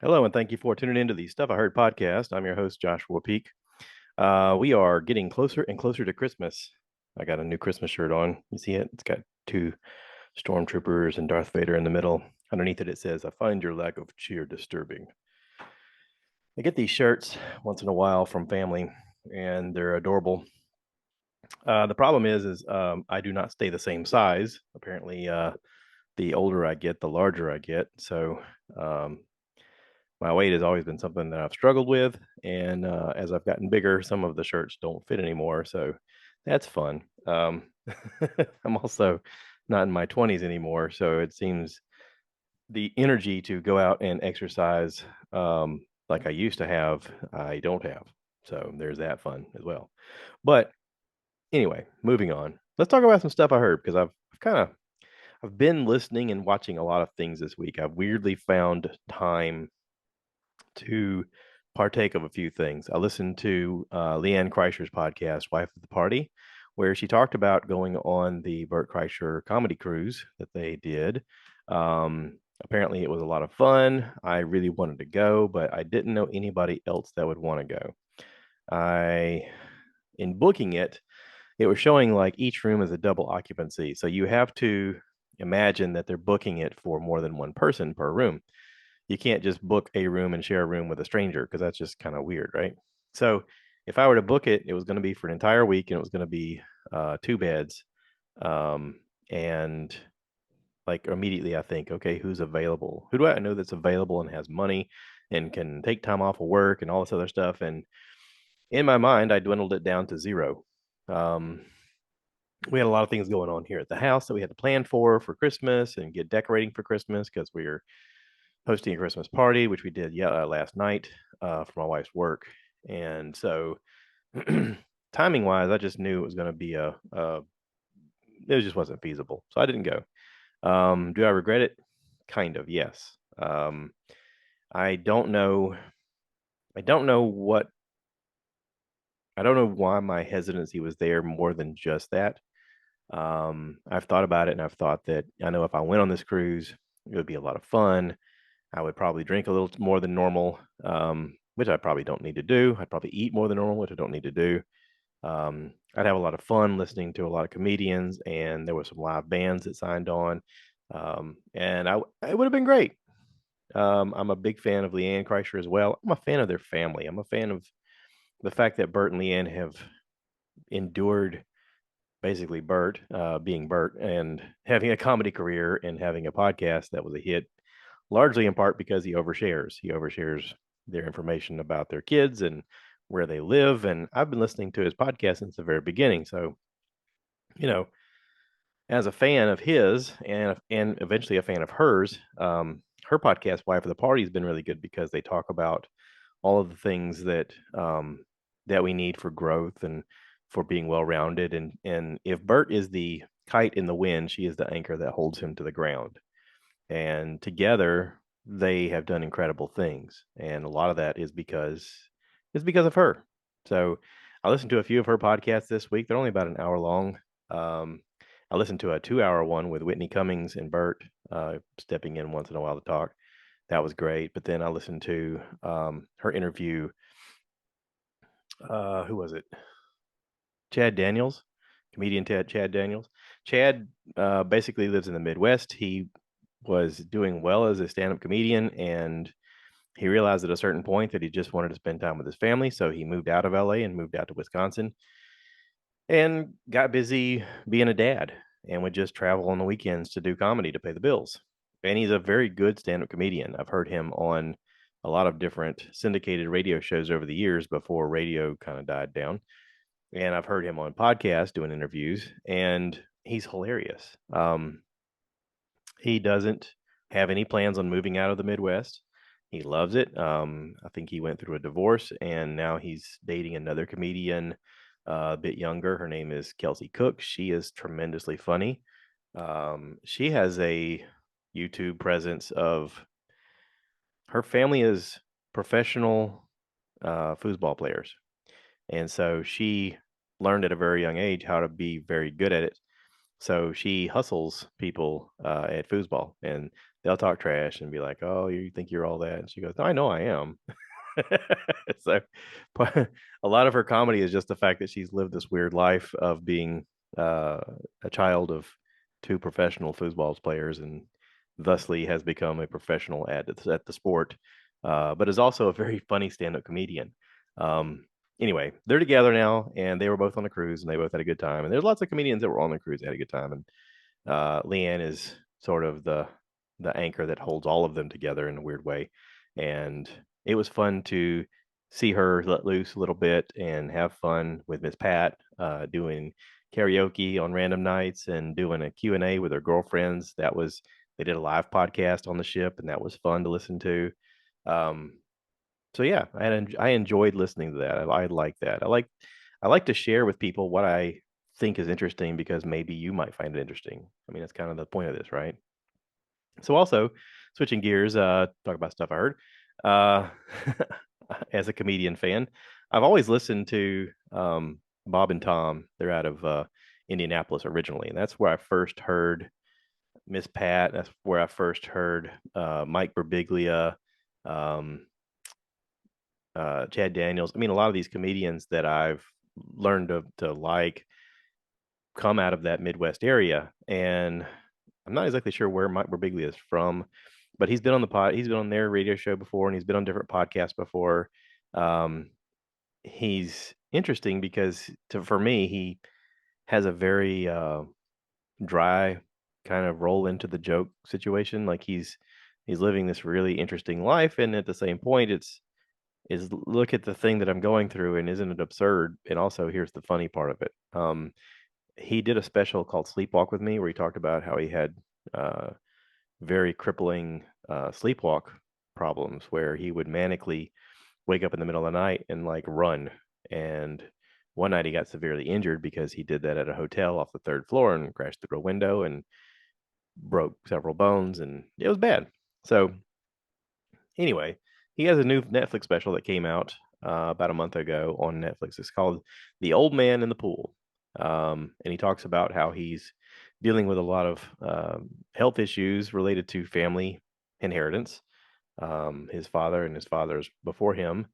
Hello, and thank you for tuning into the Stuff I Heard podcast. I'm your host, Joshua Peak. We are getting closer and closer to Christmas. I got a new Christmas shirt on. You see it? It's got two stormtroopers and Darth Vader in the middle. Underneath it, it says, "I find your lack of cheer disturbing." I get these shirts once in a while from family, and they're adorable. The problem is I do not stay the same size. Apparently, the older I get, the larger I get. So um, my weight has always been something that I've struggled with, and as I've gotten bigger, some of the shirts don't fit anymore, so that's fun. I'm also not in my 20s anymore, so it seems the energy to go out and exercise like I used to have, I don't have. So there's that fun as well. But anyway, moving on. Let's talk about some stuff I heard because I've been listening and watching a lot of things this week. I've weirdly found time to partake of a few things. I listened to Leanne Kreischer's podcast, Wife of the Party, where she talked about going on the Bert Kreischer comedy cruise that they did. Apparently, it was a lot of fun. I really wanted to go, but I didn't know anybody else that would want to go. In booking it, it was showing like each room is a double occupancy. So you have to imagine that they're booking it for more than one person per room. You can't just book a room and share a room with a stranger because that's just kind of weird, right? So if I were to book it, it was going to be for an entire week and it was going to be two beds. And like immediately I think, okay, who's available? Who do I know that's available and has money and can take time off of work and all this other stuff? And in my mind, I dwindled it down to zero. Um, we had a lot of things going on here at the house that we had to plan for Christmas and get decorating for Christmas because we are hosting a Christmas party, which we did last night for my wife's work. And so, timing wise, I just knew it was going to be it just wasn't feasible. So I didn't go. Do I regret it? Kind of, yes. I don't know. I don't know what. I don't know why my hesitancy was there more than just that. I've thought about it and I've thought that I know if I went on this cruise, it would be a lot of fun. I would probably drink a little more than normal, which I probably don't need to do. I'd probably eat more than normal, which I don't need to do. I'd have a lot of fun listening to a lot of comedians, and there were some live bands that signed on, and it would have been great. I'm a big fan of Leanne Kreischer as well. I'm a fan of their family. I'm a fan of the fact that Bert and Leanne have endured basically Bert being Bert and having a comedy career and having a podcast that was a hit largely in part because he overshares. He overshares their information about their kids and where they live. And I've been listening to his podcast since the very beginning. So, you know, as a fan of his and eventually a fan of hers, her podcast, Wife of the Party, has been really good because they talk about all of the things that we need for growth and for being well rounded. And if Bert is the kite in the wind, she is the anchor that holds him to the ground, and together they have done incredible things, and a lot of that is because of her. So I listened to a few of her podcasts this week. They're only about an hour long. I listened to a 2 hour one with Whitney Cummings and Bert stepping in once in a while to talk. That was great. But then I listened to her interview. Who was it? Chad Daniels, comedian Chad Daniels. Chad basically lives in the Midwest. He was doing well as a stand-up comedian, and he realized at a certain point that he just wanted to spend time with his family, so he moved out of LA and moved out to Wisconsin and got busy being a dad and would just travel on the weekends to do comedy to pay the bills. And he's a very good stand-up comedian. I've heard him on a lot of different syndicated radio shows over the years before radio kind of died down. And I've heard him on podcasts doing interviews, and he's hilarious. He doesn't have any plans on moving out of the Midwest. He loves it. I think he went through a divorce and now he's dating another comedian a bit younger. Her name is Kelsey Cook. She is tremendously funny. She has a YouTube presence of her family is professional foosball players. And so she learned at a very young age how to be very good at it. So she hustles people at foosball, and they'll talk trash and be like, "Oh, you think you're all that?" And she goes, "No, I know I am." So, but a lot of her comedy is just the fact that she's lived this weird life of being uh, a child of two professional foosball players, and thusly has become a professional at the sport, but is also a very funny stand-up comedian. Um, anyway, they're together now, and they were both on a cruise, and they both had a good time. And there's lots of comedians that were on the cruise that had a good time, and Leanne is sort of the anchor that holds all of them together in a weird way. And it was fun to see her let loose a little bit and have fun with Miss Pat, doing karaoke on random nights and doing a Q&A with her girlfriends. They did a live podcast on the ship, and that was fun to listen to. Um, so yeah, I enjoyed listening to that. I like that. I like to share with people what I think is interesting because maybe you might find it interesting. I mean, that's kind of the point of this, right? So also, switching gears, talk about stuff I heard. Uh, as a comedian fan, I've always listened to Bob and Tom. They're out of Indianapolis originally, and that's where I first heard Miss Pat. That's where I first heard Mike Birbiglia, um, Chad Daniels. I mean, a lot of these comedians that I've learned to like come out of that Midwest area. And I'm not exactly sure where Mike Birbiglia is from, but he's been on the pod. He's been on their radio show before, and he's been on different podcasts before. Um, he's interesting because for me, he has a very dry kind of roll into the joke situation. Like he's living this really interesting life, and at the same point, is look at the thing that I'm going through, and isn't it absurd? And also, here's the funny part of it. He did a special called Sleepwalk with Me, where he talked about how he had uh, very crippling sleepwalk problems, where he would manically wake up in the middle of the night and like run. And one night he got severely injured because he did that at a hotel off the third floor and crashed through a window and broke several bones, and it was bad. So anyway, he has a new Netflix special that came out about a month ago on Netflix. It's called The Old Man in the Pool. And he talks about how he's dealing with a lot of health issues related to family inheritance. His father and his fathers before him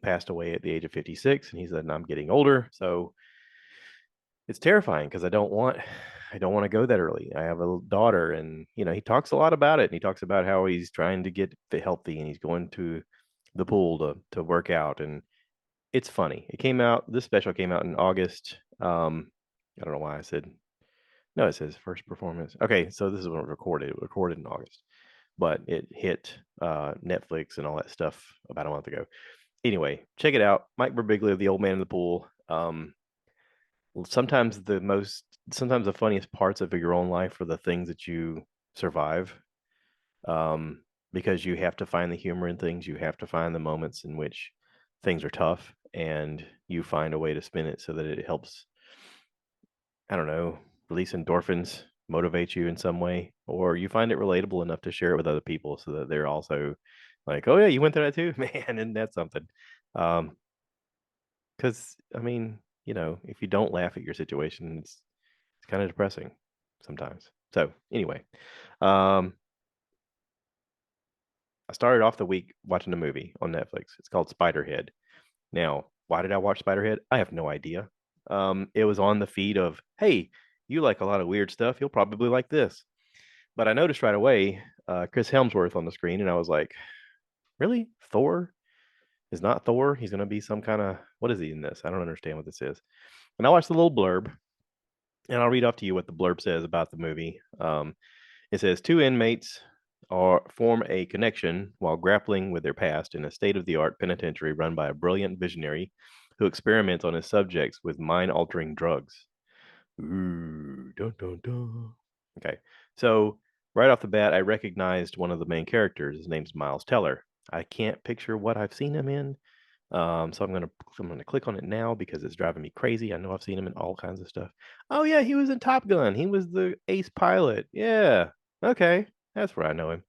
passed away at the age of 56, and he said, "I'm getting older, so it's terrifying because I don't want to go that early. I have a daughter, and he talks a lot about it, and he talks about how he's trying to get healthy, and he's going to the pool to work out, and it's funny. This special came out in August. I don't know why I said no. It says first performance. Okay, so this is when it was recorded in August, but it hit Netflix and all that stuff about a month ago. Anyway, check it out. Mike Birbiglia, The Old Man in the Pool. Sometimes sometimes the funniest parts of your own life are the things that you survive, um, because you have to find the humor in things. You have to find the moments in which things are tough, and you find a way to spin it so that it helps, I don't know, release endorphins, motivate you in some way, or you find it relatable enough to share it with other people so that they're also like, "Oh yeah, you went through that too, man," and that's something. Um, because I mean, if you don't laugh at your situation, it's kind of depressing sometimes. So anyway, um, I started off the week watching a movie on Netflix. It's called Spiderhead. Now, why did I watch Spiderhead? I have no idea. It was on the feed of, hey, you like a lot of weird stuff. You'll probably like this. But I noticed right away Chris Hemsworth on the screen, and I was like, really? Thor is not Thor? He's going to be some kind of, what is he in this? I don't understand what this is. And I watched the little blurb, and I'll read off to you what the blurb says about the movie. It says two inmates form a connection while grappling with their past in a state-of-the-art penitentiary run by a brilliant visionary who experiments on his subjects with mind-altering drugs. Ooh, dun, dun, dun. Okay, so right off the bat, I recognized one of the main characters. His name's Miles Teller. I can't picture what I've seen him in, so I'm gonna click on it now because it's driving me crazy. I know I've seen him in all kinds of stuff. Oh yeah, he was in Top Gun. He was the ace pilot. Yeah. Okay. That's where I know him.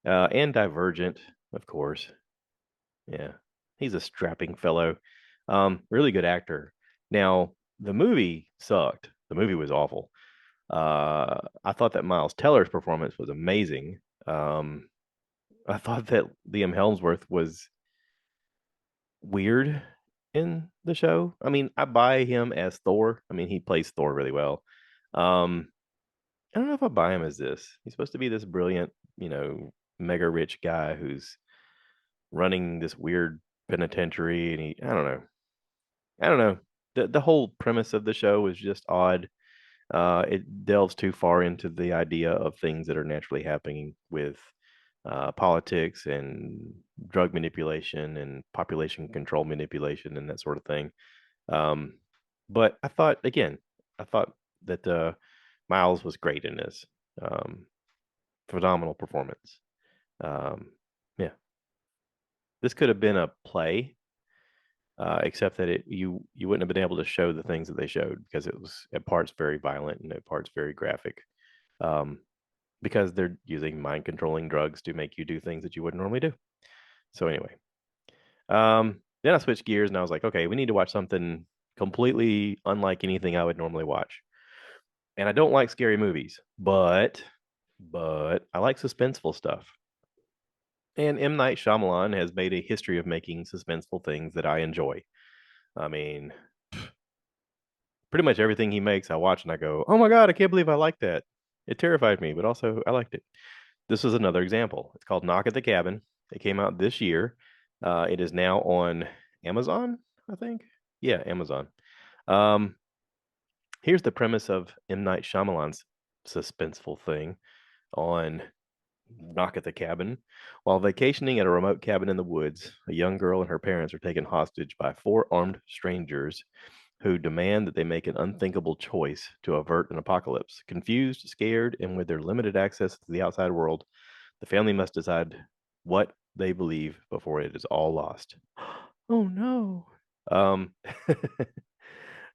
And Divergent, of course. Yeah. He's a strapping fellow. Really good actor. Now, the movie sucked. The movie was awful. I thought that Miles Teller's performance was amazing. Um, I thought that Liam Helmsworth was weird in the show. I mean, I buy him as Thor. I mean, he plays Thor really well. Um, I don't know if I buy him as this. He's supposed to be this brilliant, mega rich guy who's running this weird penitentiary, and I don't know. I don't know. The whole premise of the show is just odd. It delves too far into the idea of things that are naturally happening with politics and drug manipulation and population control manipulation and that sort of thing. Um, but I thought that Miles was great in this. Um, Phenomenal performance. Um, yeah, this could have been a play, except that you wouldn't have been able to show the things that they showed because it was at parts very violent and at parts very graphic. Um, because they're using mind controlling drugs to make you do things that you wouldn't normally do. So anyway, then I switched gears and I was like, okay, we need to watch something completely unlike anything I would normally watch. And I don't like scary movies, but I like suspenseful stuff. And M. Night Shyamalan has made a history of making suspenseful things that I enjoy. I mean, pretty much everything he makes, I watch and I go, oh my God, I can't believe I like that. It terrified me, but also I liked it. This is another example. It's called Knock at the Cabin. It came out this year. It is now on Amazon, I think. Yeah, Amazon. Um, Here's the premise of M. Night Shyamalan's suspenseful thing on Knock at the Cabin. While vacationing at a remote cabin in the woods, a young girl and her parents are taken hostage by four armed strangers who demand that they make an unthinkable choice to avert an apocalypse. Confused, scared, and with their limited access to the outside world, the family must decide what they believe before it is all lost. Oh no. Um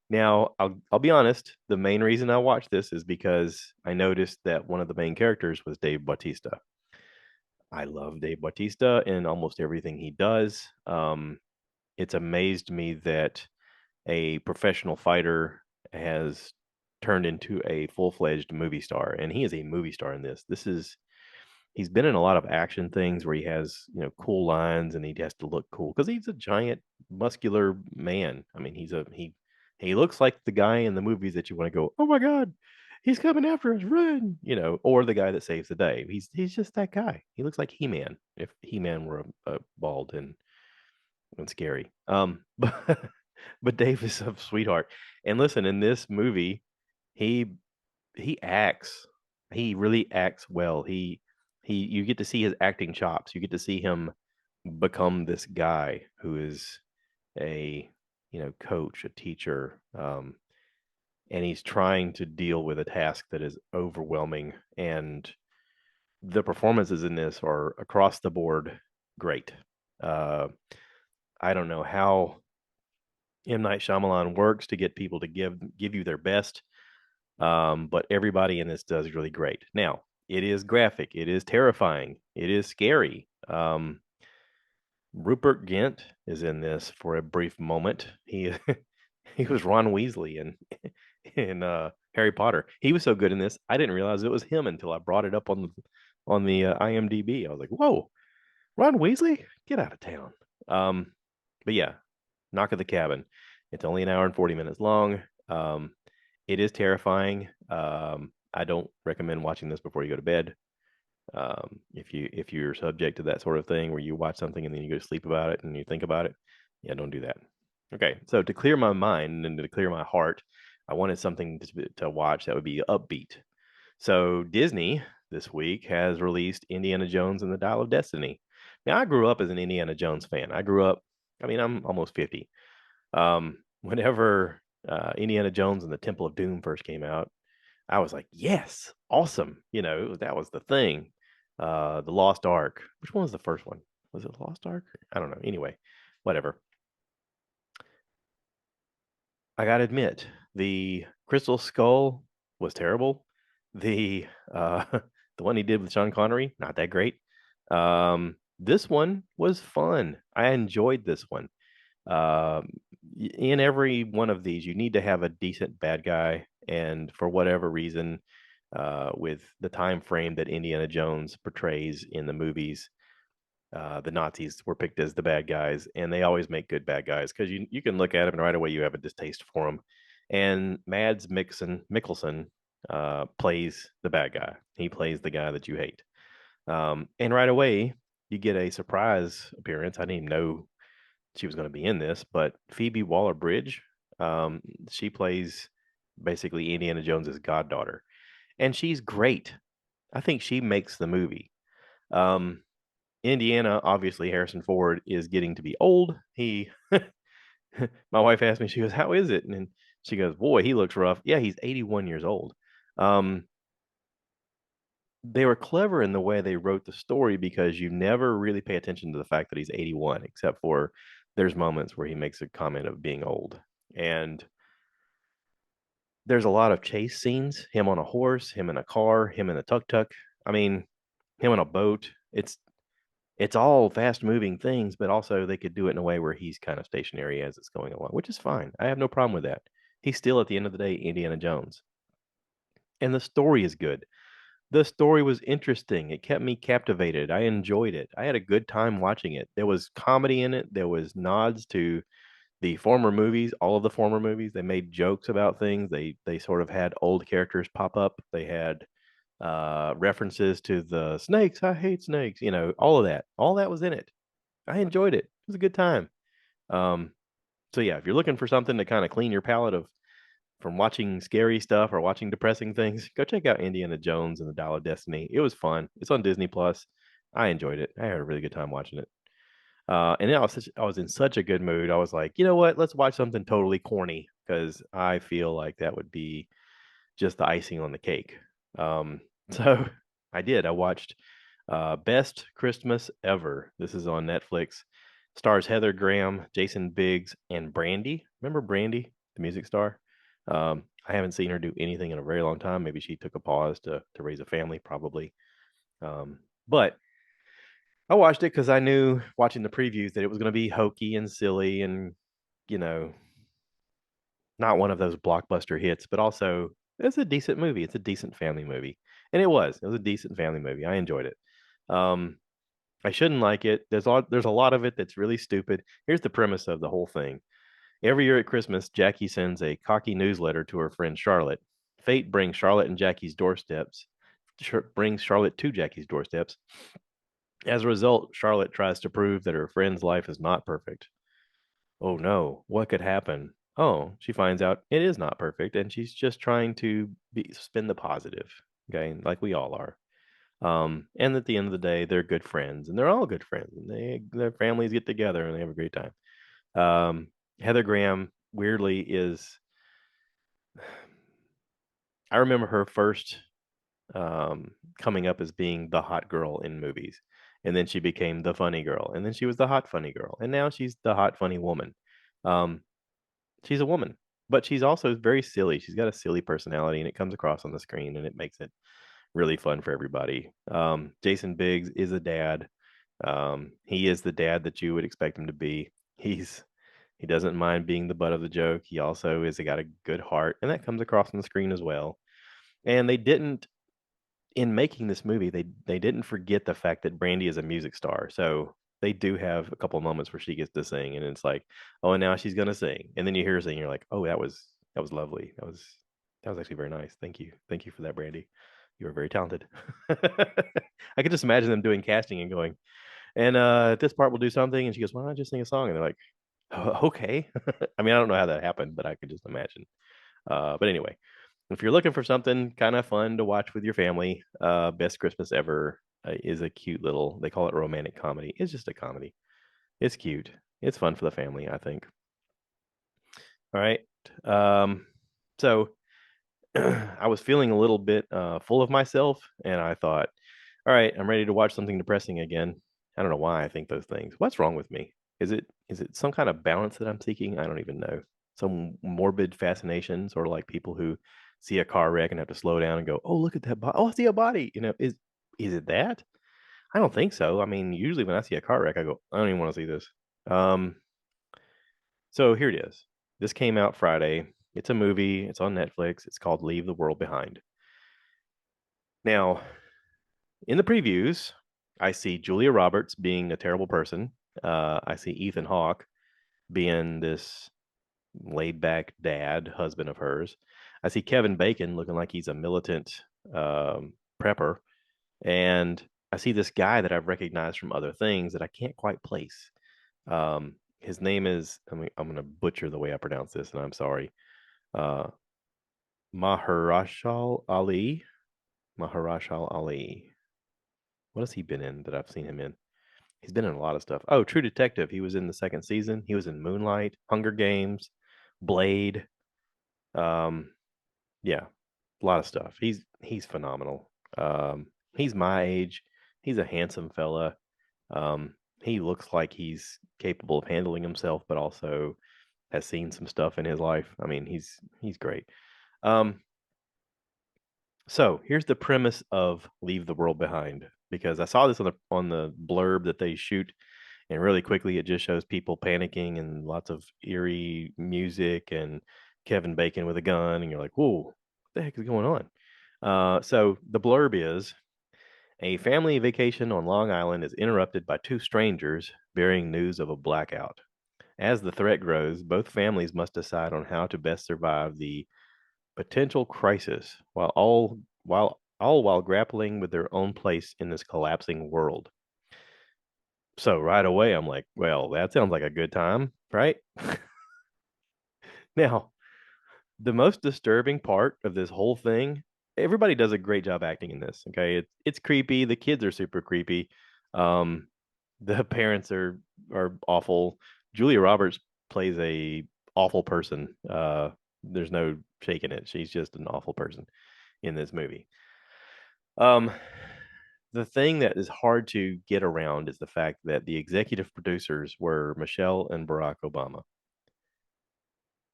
Now I'll be honest, the main reason I watched this is because I noticed that one of the main characters was Dave Bautista. I love Dave Bautista in almost everything he does. It's amazed me that a professional fighter has turned into a full-fledged movie star, and he is a movie star in this. He's been in a lot of action things where he has, cool lines and he has to look cool because he's a giant muscular man. I mean, he looks like the guy in the movies that you want to go, "Oh my God, he's coming after us, run!" Or the guy that saves the day. He's just that guy. He looks like He-Man if He-Man were a bald and scary. But Dave is a sweetheart. And listen, in this movie, he he acts. He really acts well. He you get to see his acting chops. You get to see him become this guy who is a coach, a teacher, and he's trying to deal with a task that is overwhelming. And the performances in this are across the board great. Uh, I don't know how M. Night Shyamalan works to get people to give you their best. But everybody in this does really great. Now, it is graphic, it is terrifying, it is scary. Rupert Gint is in this for a brief moment. He he was Ron Weasley in Harry Potter. He was so good in this, I didn't realize it was him until I brought it up on the IMDb. I was like, "Whoa, Ron Weasley, get out of town." Um, but yeah, Knock at the Cabin. It's only an hour and 40 minutes long. It is terrifying. I don't recommend watching this before you go to bed. If you're subject to that sort of thing where you watch something and then you go to sleep about it and you think about it, yeah, don't do that. Okay, so to clear my mind and to clear my heart, I wanted something to watch that would be upbeat. So Disney this week has released Indiana Jones and the Dial of Destiny. Now I grew up as an Indiana Jones fan. I mean, I'm almost 50. Whenever Indiana Jones and the Temple of Doom first came out, I was like, yes, awesome. That was the thing. The Lost Ark. Which one was the first one? Was it Lost Ark? I don't know. Anyway, whatever. I gotta admit, the Crystal Skull was terrible. The the one he did with Sean Connery, not that great. This one was fun. I enjoyed this one. Um, in every one of these, you need to have a decent bad guy And for whatever reason, with the time frame that Indiana Jones portrays in the movies, the Nazis were picked as the bad guys, and they always make good bad guys because you can look at them and right away you have a distaste for them. And Mads Mikkelsen plays the bad guy. He plays the guy that you hate. And right away you get a surprise appearance. I didn't even know she was going to be in this, but Phoebe Waller-Bridge, um, she plays basically Indiana Jones's goddaughter, and she's great. I think she makes the movie. Um, Indiana, obviously, Harrison Ford is getting to be old. My wife asked me, she goes, "How is it?" And she goes, "Boy, he looks rough." Yeah, he's 81 years old. Um, they were clever in the way they wrote the story because you never really pay attention to the fact that he's 81, except for there's moments where he makes a comment of being old. And there's a lot of chase scenes, him on a horse, him in a car, him in a tuk-tuk. I mean, him on a boat. It's all fast moving things, but also they could do it in a way where he's kind of stationary as it's going along, which is fine. I have no problem with that. He's still at the end of the day Indiana Jones. And the story is good. The story was interesting. It kept me captivated. I enjoyed it. I had a good time watching it. There was comedy in it. There was nods to the former movies, all of the former movies. They made jokes about things. They sort of had old characters pop up. They had references to the snakes. I hate snakes. You know, all of that. All that was in it. I enjoyed it. It was a good time. Um, so yeah, if you're looking for something to kind of clean your palate of from watching scary stuff or watching depressing things, go check out Indiana Jones and the Dial of Destiny. It was fun. It's on Disney Plus. I enjoyed it. I had a really good time watching it. And then I was in such a good mood. I was like, you know what? Let's watch something totally corny because I feel like that would be just the icing on the cake. Um, so I did. I watched Best Christmas Ever. This is on Netflix. Stars Heather Graham, Jason Biggs, and Brandy. Remember Brandy, the music star? I haven't seen her do anything in a very long time. Maybe she took a pause to raise a family, probably. But I watched it because I knew watching the previews that it was going to be hokey and silly and you know not one of those blockbuster hits, but also it's a decent movie. It's a decent family movie, and it was. It was a decent family movie. I enjoyed it. Um, I shouldn't like it. There's a lot of it that's really stupid. Here's the premise of the whole thing. Every year at Christmas, Jackie sends a cocky newsletter to her friend Charlotte. Fate brings Charlotte and Jackie's doorsteps. Brings Charlotte to Jackie's doorsteps. As a result, Charlotte tries to prove that her friend's life is not perfect. Oh no, what could happen? Oh, she finds out it is not perfect, and she's just trying to spin the positive. Okay, like we all are. And at the end of the day, they're good friends, and they're all good friends, and their families get together and they have a great time. Um, Heather Graham weirdly is. I remember her first coming up as being the hot girl in movies, and then she became the funny girl, and then she was the hot funny girl, and now she's the hot funny woman. Um, she's a woman, but she's also very silly. She's got a silly personality, and it comes across on the screen, and it makes it really fun for everybody. Jason Biggs is a dad. He is the dad that you would expect him to be. He doesn't mind being the butt of the joke. He also is got a good heart, and that comes across on the screen as well. And they didn't in making this movie, they didn't forget the fact that Brandy is a music star. So they do have a couple of moments where she gets to sing, and it's like, oh, and now she's gonna sing, and then you hear her sing, you're like, oh, that was lovely. That was actually very nice. Thank you for that, Brandy. You were very talented. I could just imagine them doing casting and going, and at this part we'll do something, and she goes, why don't I just sing a song? And they're like, oh, okay. I mean, I don't know how that happened, but I could just imagine. But anyway, if you're looking for something kind of fun to watch with your family, Best Christmas Ever is a cute little, they call it romantic comedy. It's just a comedy. It's cute. It's fun for the family, I think. All right. Um, so I was feeling a little bit full of myself, and I thought, all right, I'm ready to watch something depressing again. I don't know why I think those things. What's wrong with me? Is it some kind of balance that I'm seeking? I don't even know. Some morbid fascination, sort of like people who see a car wreck and have to slow down and go, "Oh, look at that body! Oh, I see a body." Is it that? I don't think so. I mean, usually when I see a car wreck, I go, "I don't even want to see this." Um, so here it is. This came out Friday. It's a movie. It's on Netflix. It's called Leave the World Behind. Now, in the previews, I see Julia Roberts being a terrible person. I see Ethan Hawke being this laid back dad, husband of hers. I see Kevin Bacon looking like he's a militant prepper. And I see this guy that I've recognized from other things that I can't quite place. His name is, I'm going to butcher the way I pronounce this, and I'm sorry. Uh, Maharashal Ali. Maharashal Ali. What has he been in that I've seen him in? He's been in a lot of stuff. Oh, True Detective. He was in the second season. He was in Moonlight, Hunger Games, Blade. Um, yeah, a lot of stuff. He's phenomenal. He's my age. He's a handsome fella. He looks like he's capable of handling himself, but also has seen some stuff in his life. I mean, he's great. Um, so here's the premise of Leave the World Behind, because I saw this on the blurb that they shoot, and really quickly it just shows people panicking and lots of eerie music and Kevin Bacon with a gun, and you're like, whoa, what the heck is going on? So the blurb is: a family vacation on Long Island is interrupted by two strangers bearing news of a blackout. As the threat grows, both families must decide on how to best survive the potential crisis while grappling with their own place in this collapsing world. So right away I'm like, well, that sounds like a good time, right? Now, the most disturbing part of this whole thing, everybody does a great job acting in this. Okay, it's creepy. The kids are super creepy. Um, the parents are awful. Julia Roberts plays a awful person. There's no shaking it. She's just an awful person in this movie. Um, the thing that is hard to get around is the fact that the executive producers were Michelle and Barack Obama.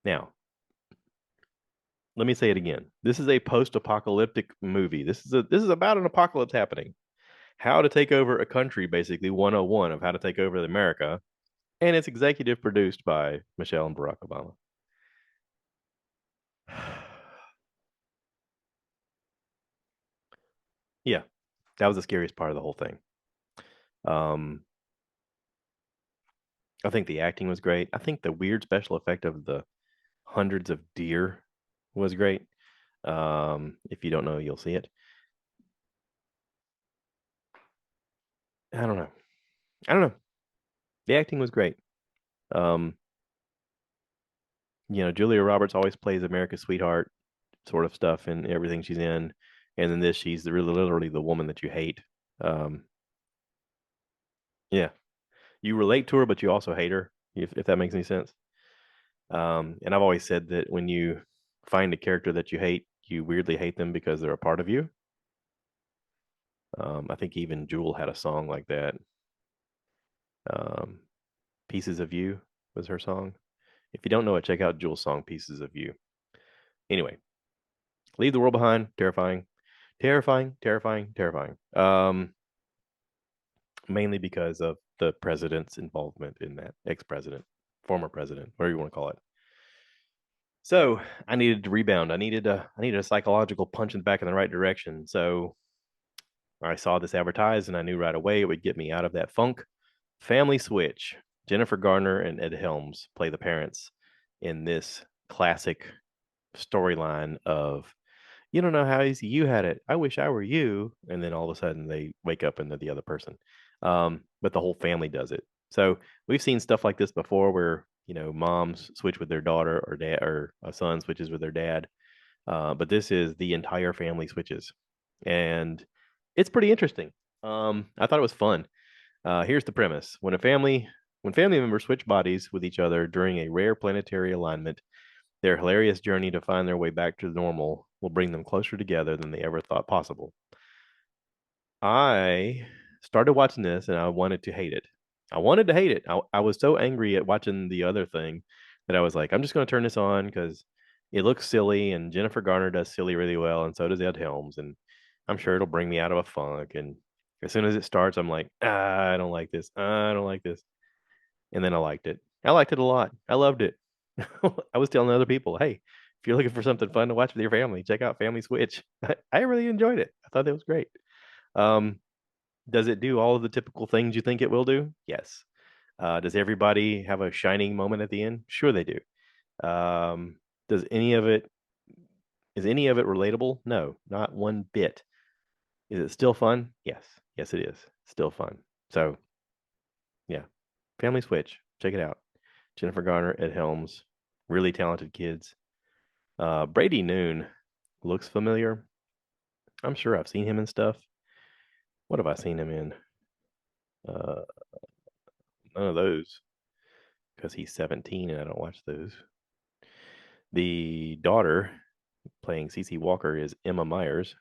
Now, let me say it again. This is a post-apocalyptic movie. This is about an apocalypse happening. How to take over a country, basically 101 of how to take over America, and it's executive produced by Michelle and Barack Obama. Yeah, that was the scariest part of the whole thing. Um, I think the acting was great. I think the weird special effect of the hundreds of deer was great. If you don't know, you'll see it. I don't know. I don't know. The acting was great. Um, Julia Roberts always plays America's sweetheart sort of stuff in everything she's in, and in this, she's really literally the woman that you hate. Um, yeah, you relate to her, but you also hate her, if that makes any sense. And I've always said that when you find a character that you hate, you weirdly hate them because they're a part of you. I think even Jewel had a song like that. Um, Pieces of You was her song. If you don't know it, check out Jewel's song Pieces of You. Anyway, Leave the World Behind, terrifying. Terrifying, terrifying, terrifying. Mainly because of the president's involvement in that, ex-president, former president, whatever you want to call it. So I needed to rebound. I needed a psychological punch in the back in the right direction. So I saw this advertised and I knew right away it would get me out of that funk. Family Switch. Jennifer Garner and Ed Helms play the parents in this classic storyline of, you don't know how easy you had it. I wish I were you. And then all of a sudden they wake up into the other person. But the whole family does it. So we've seen stuff like this before where, moms switch with their daughter, or dad, or a son switches with their dad. But this is the entire family switches. And it's pretty interesting. I thought it was fun. Here's the premise. When family members switch bodies with each other during a rare planetary alignment, their hilarious journey to find their way back to normal will bring them closer together than they ever thought possible. I started watching this and I wanted to hate it. I wanted to hate it. I was so angry at watching the other thing that I was like, I'm just going to turn this on because it looks silly and Jennifer Garner does silly really well, and so does Ed Helms, and I'm sure it'll bring me out of a funk. And as soon as it starts, I'm like, I don't like this. I don't like this. And then I liked it. I liked it a lot. I loved it. I was telling other people, hey, if you're looking for something fun to watch with your family, check out Family Switch. I really enjoyed it. I thought that was great. Um, does it do all of the typical things you think it will do? Yes. Does everybody have a shining moment at the end? Sure, they do. Um, does any of it is any of it relatable? No, not one bit. Is it still fun? Yes. Yes, it is. Still fun. So, yeah. Family Switch. Check it out. Jennifer Garner, Ed Helms, really talented kids. Brady Noon looks familiar. I'm sure I've seen him in stuff. What have I seen him in? Uh, None of those because he's 17 and I don't watch those. The daughter playing Cece Walker is Emma Myers.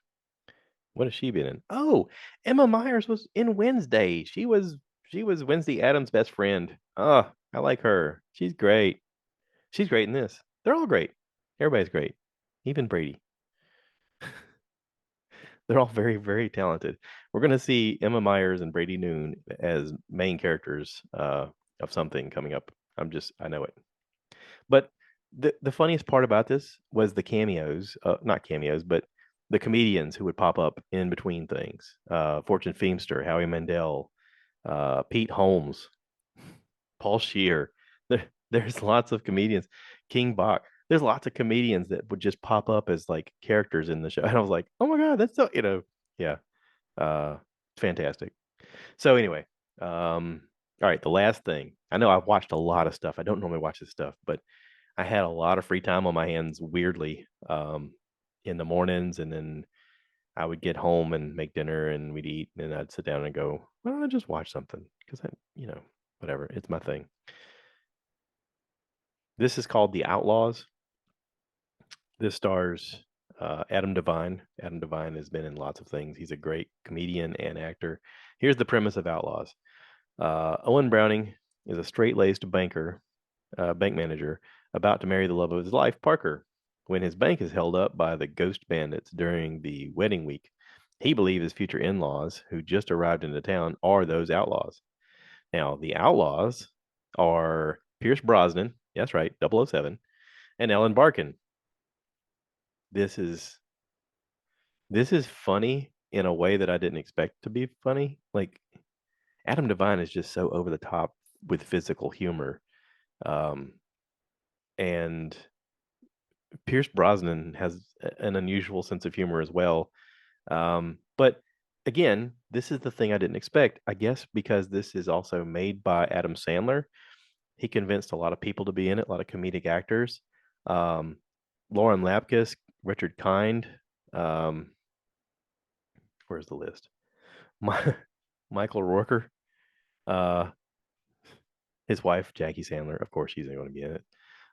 What has she been in? Oh, Emma Myers was in Wednesday. She was Wednesday Adams' best friend. Oh, I like her. She's great. She's great in this. They're all great. Everybody's great. Even Brady. They're all very, very talented. We're gonna see Emma Myers and Brady Noon as main characters of something coming up. I know it. But the funniest part about this was the cameos, not cameos, but the comedians who would pop up in between things. Fortune Feimster, Howie Mandel, Pete Holmes, Paul Shear. There's lots of comedians. King Bach. There's lots of comedians that would just pop up as like characters in the show. And I was like, oh my God, that's so, yeah. Uh Fantastic. So anyway, all right, the last thing. I know I've watched a lot of stuff. I don't normally watch this stuff, but I had a lot of free time on my hands weirdly in the mornings, and then I would get home and make dinner and we'd eat, and then I'd sit down and go, why don't I just watch something? Because whatever, it's my thing. This is called The Outlaws. This stars Adam Devine. Adam Devine has been in lots of things. He's a great comedian and actor. Here's the premise of Outlaws. Owen Browning is a straight-laced bank manager, about to marry the love of his life, Parker, when his bank is held up by the ghost bandits during the wedding week. He believes his future in-laws, who just arrived into town, are those outlaws. Now, the outlaws are Pierce Brosnan, that's right, 007, and Ellen Barkin. This is this is funny in a way that I didn't expect to be funny. Like Adam Devine is just so over the top with physical humor. Um, and Pierce Brosnan has an unusual sense of humor as well. But again, this is the thing I didn't expect. I guess because this is also made by Adam Sandler, he convinced a lot of people to be in it, a lot of comedic actors. Um, Lauren Lapkus, Richard Kind. Um, where's the list? My, Michael Rooker, uh, his wife Jackie Sandler. Of course, she's going to be in it.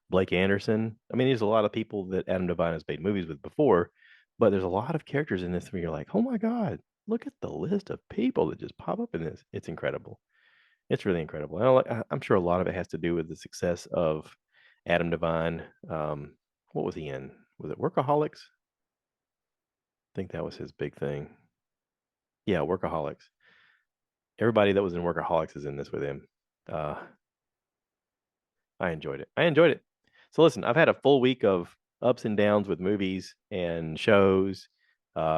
Blake Anderson. I mean, there's a lot of people that Adam Devine has made movies with before, but there's a lot of characters in this where you're like, oh my God, look at the list of people that just pop up in this. It's incredible. It's really incredible. I'm sure a lot of it has to do with the success of Adam Devine. What was he in? Was it Workaholics? I think that was his big thing. Yeah, Workaholics. Everybody that was in Workaholics is in this with him. Uh, I enjoyed it. I enjoyed it. So listen, I've had a full week of ups and downs with movies and shows,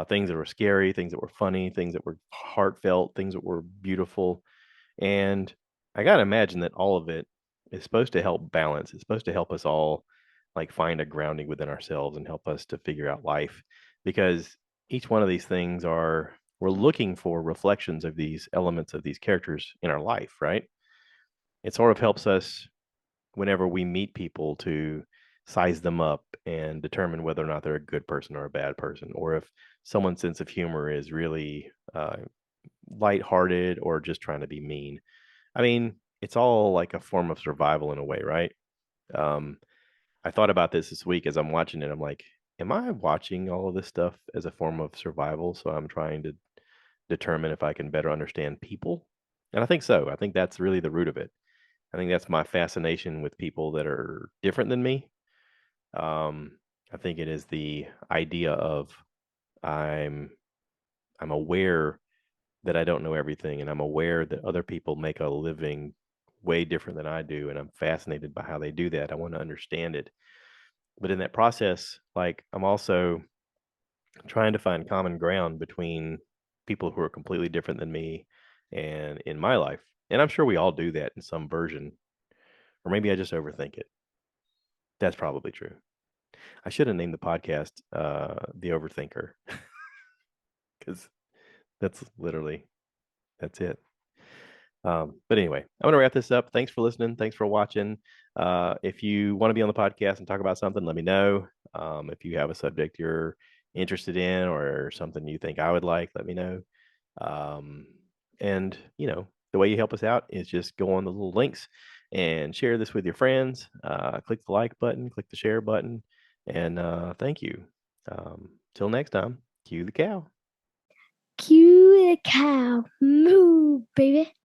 things that were scary, things that were funny, things that were heartfelt, things that were beautiful. And I gotta imagine that all of it is supposed to help balance. It's supposed to help us all like find a grounding within ourselves and help us to figure out life. Because each one of these things we're looking for reflections of these elements of these characters in our life, right? It sort of helps us whenever we meet people to size them up and determine whether or not they're a good person or a bad person, or if someone's sense of humor is really lighthearted or just trying to be mean. I mean, it's all like a form of survival in a way, right? Um, I thought about this week as I'm watching it. I'm like, am I watching all of this stuff as a form of survival? So I'm trying to determine if I can better understand people. And I think so. I think that's really the root of it. I think that's my fascination with people that are different than me. Um, I think it is the idea of I'm I'm aware that I don't know everything, and I'm aware that other people make a living way different than I do, and I'm fascinated by how they do that. I want to understand it. But in that process, like, I'm also trying to find common ground between people who are completely different than me and in my life. And I'm sure we all do that in some version, or maybe I just overthink it. That's probably true. I should have named the podcast The Overthinker because that's it. But anyway, I'm gonna wrap this up. Thanks for listening. Thanks for watching. If you want to be on the podcast and talk about something, let me know. If you have a subject you're interested in or something you think I would like, let me know. Um, and the way you help us out is just go on the little links and share this with your friends. Click the like button, click the share button, and thank you. Till next time, cue the cow. Cue the cow. Moo, baby.